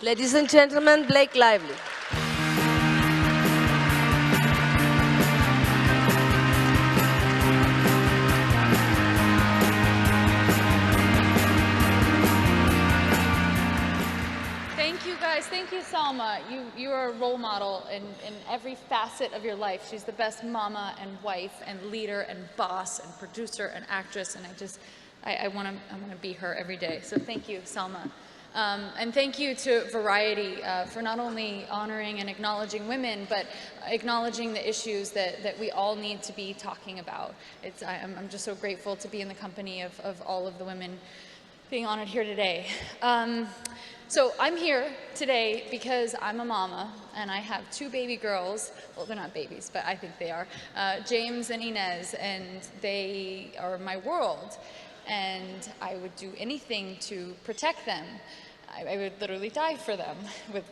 Ladies and gentlemen, Blake Lively. Thank you guys. Thank you, Salma. You are a role model in every facet of your life. She's the best mama and wife and leader and boss and producer and actress, and I want to be her every day. So thank you, Salma. And thank you to Variety for not only honoring and acknowledging women, but acknowledging the issues that we all need to be talking about. I'm just so grateful to be in the company of all of the women being honored here today. So I'm here today because I'm a mama and I have two baby girls. Well, they're not babies, but I think they are. James and Inez, and they are my world. And I would do anything to protect them. I would literally die for them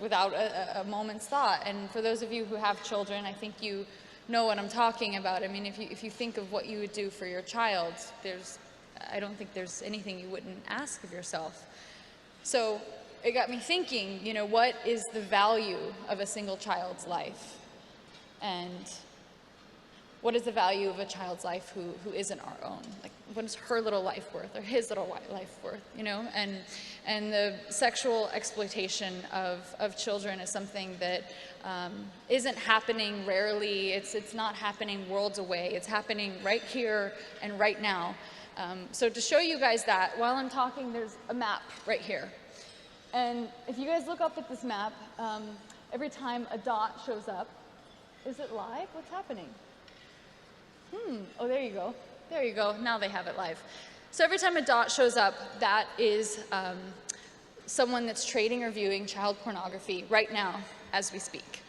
without a moment's thought. And for those of you who have children, I think you know what I'm talking about. I mean, if you think of what you would do for your child, I don't think there's anything you wouldn't ask of yourself. So it got me thinking, what is the value of a single child's life? And what is the value of a child's life who isn't our own? Like, what is her little life worth or his little life worth, And the sexual exploitation of children is something that isn't happening rarely. It's not happening worlds away. It's happening right here and right now. So to show you guys that, while I'm talking, there's a map right here. And if you guys look up at this map, every time a dot shows up, is it live? What's happening? Oh, there you go. There you go. Now they have it live. So every time a dot shows up, that is someone that's trading or viewing child pornography right now as we speak.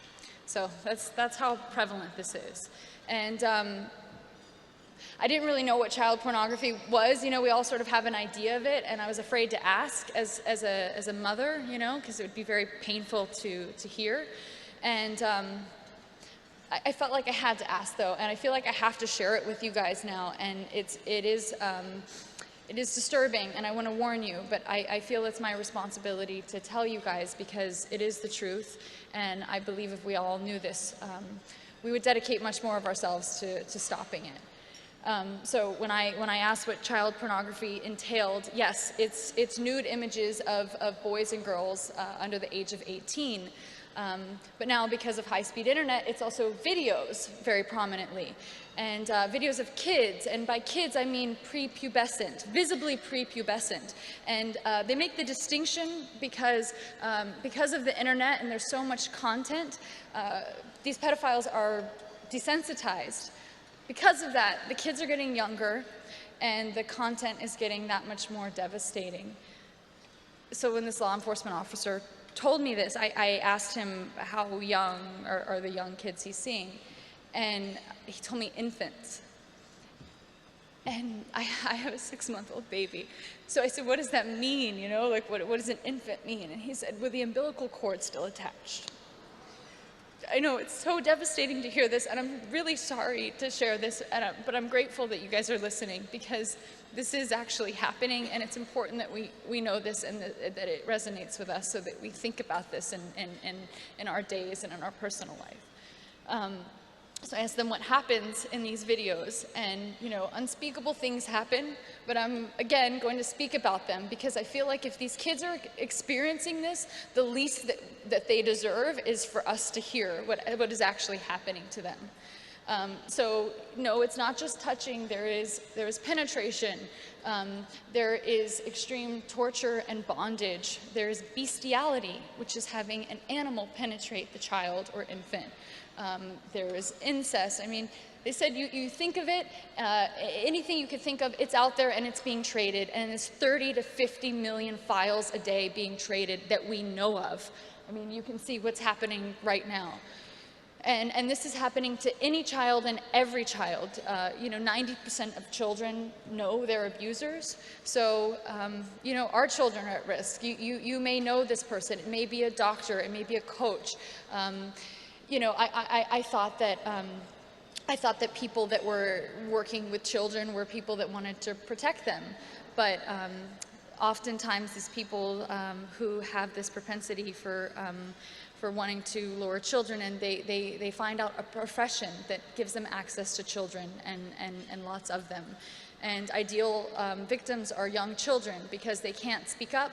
So that's how prevalent this is. And I didn't really know what child pornography was. We all sort of have an idea of it, and I was afraid to ask as a mother, because it would be very painful to hear. And I felt like I had to ask, though, and I feel like I have to share it with you guys now. And it is disturbing, and I want to warn you, but I feel it's my responsibility to tell you guys because it is the truth. And I believe if we all knew this, we would dedicate much more of ourselves to stopping it. So when I asked what child pornography entailed, yes, it's nude images of boys and girls under the age of 18. But now, because of high-speed internet, it's also videos very prominently. And videos of kids, and by kids I mean prepubescent, visibly prepubescent. And they make the distinction because of the internet and there's so much content, these pedophiles are desensitized. Because of that, the kids are getting younger and the content is getting that much more devastating. So when this law enforcement officer told me this, I asked him how young are the young kids he's seeing, and he told me infants. And I have a 6-month-old baby. So I said, what does that mean, like what does an infant mean? And he said, with the umbilical cord still attached. I know it's so devastating to hear this, and I'm really sorry to share this, but I'm grateful that you guys are listening, because this is actually happening, and it's important that we know this and that it resonates with us so that we think about this in our days and in our personal life. So I asked them what happens in these videos, and unspeakable things happen, but I'm again going to speak about them because I feel like if these kids are experiencing this, the least that they deserve is for us to hear what is actually happening to them. So no, it's not just touching. There is penetration. There is extreme torture and bondage. There is bestiality, which is having an animal penetrate the child or infant. There is incest. I mean, they said you think of it, anything you could think of, it's out there and it's being traded, and there's 30 to 50 million files a day being traded that we know of. I mean, you can see what's happening right now. And this is happening to any child and every child. 90% of children know their abusers. So, our children are at risk. You may know this person. It may be a doctor. It may be a coach. I thought that people that were working with children were people that wanted to protect them. But oftentimes these people who have this propensity for wanting to lure children, and they find out a profession that gives them access to children and lots of them. And ideal victims are young children because they can't speak up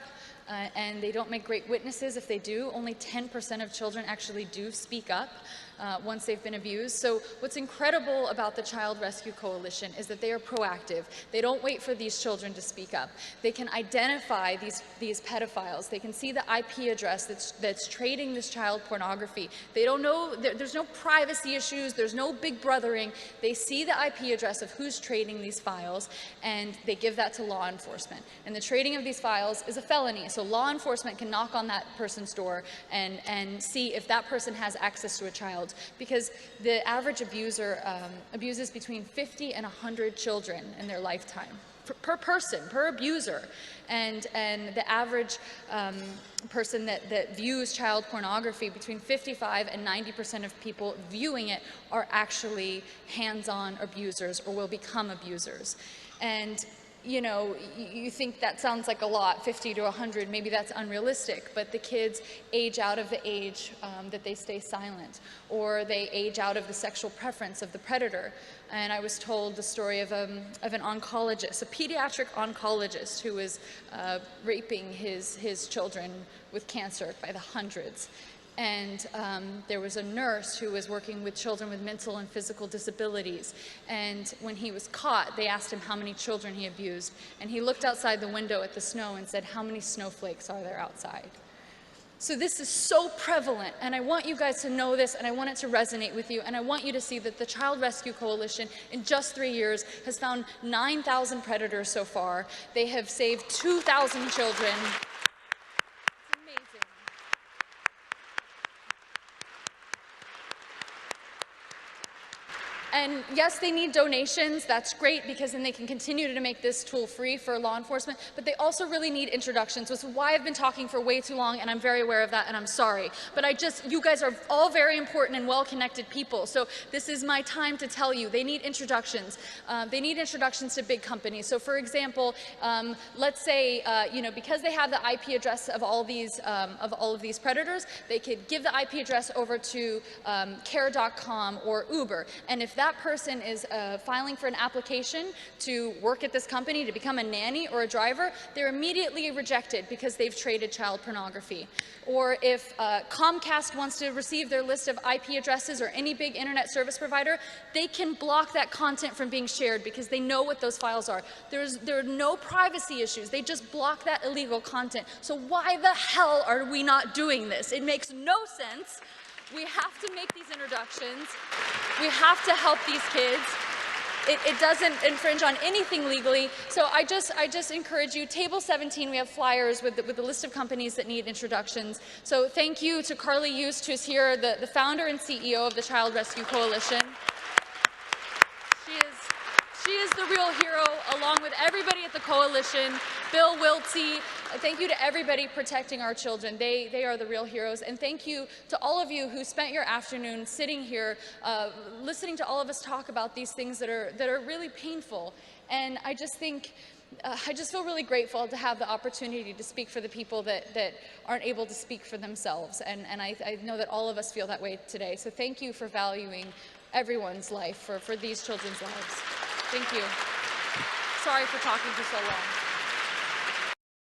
and they don't make great witnesses if they do. Only 10% of children actually do speak up once they've been abused. So what's incredible about the Child Rescue Coalition is that they are proactive. They don't wait for these children to speak up. They can identify these pedophiles. They can see the IP address that's trading this child pornography. They don't know, there's no privacy issues, there's no big brothering. They see the IP address of who's trading these files, and they give that to law enforcement. And the trading of these files is a felony, so law enforcement can knock on that person's door and see if that person has access to a child, because the average abuser abuses between 50 and 100 children in their lifetime. Per person, per abuser. And the average person that views child pornography, between 55 and 90% of people viewing it are actually hands-on abusers or will become abusers. And you know, you think that sounds like a lot, 50 to 100, maybe that's unrealistic, but the kids age out of the age that they stay silent, or they age out of the sexual preference of the predator. And I was told the story of an oncologist, a pediatric oncologist who was raping his children with cancer by the hundreds. And there was a nurse who was working with children with mental and physical disabilities. And when he was caught, they asked him how many children he abused. And he looked outside the window at the snow and said, "How many snowflakes are there outside?" So this is so prevalent, and I want you guys to know this, and I want it to resonate with you, and I want you to see that the Child Rescue Coalition in just 3 years has found 9,000 predators so far. They have saved 2,000 children. And yes, they need donations. That's great, because then they can continue to make this tool free for law enforcement, but they also really need introductions, which is why I've been talking for way too long, and I'm very aware of that, and I'm sorry. But you guys are all very important and well-connected people, so this is my time to tell you, they need introductions. They need introductions to big companies. So for example, let's say, you know, because they have the IP address of all of these predators, they could give the IP address over to care.com or Uber, and if that person is filing for an application to work at this company, to become a nanny or a driver, they're immediately rejected because they've traded child pornography. Or if Comcast wants to receive their list of IP addresses, or any big internet service provider, they can block that content from being shared because they know what those files are. There are no privacy issues. They just block that illegal content. So why the hell are we not doing this? It makes no sense. We have to make these introductions. We have to help these kids. It doesn't infringe on anything legally. So I just encourage you, table 17, we have flyers with the list of companies that need introductions. So thank you to Carly Youst, who's here, the founder and CEO of the Child Rescue Coalition. She is the real hero, along with everybody at the coalition, Bill Wiltsey. Thank you to everybody protecting our children. They are the real heroes. And thank you to all of you who spent your afternoon sitting here, listening to all of us talk about these things that are really painful. And I just think, I just feel really grateful to have the opportunity to speak for the people that aren't able to speak for themselves. And I know that all of us feel that way today. So thank you for valuing everyone's life, for these children's lives. Thank you. Sorry for talking for so long.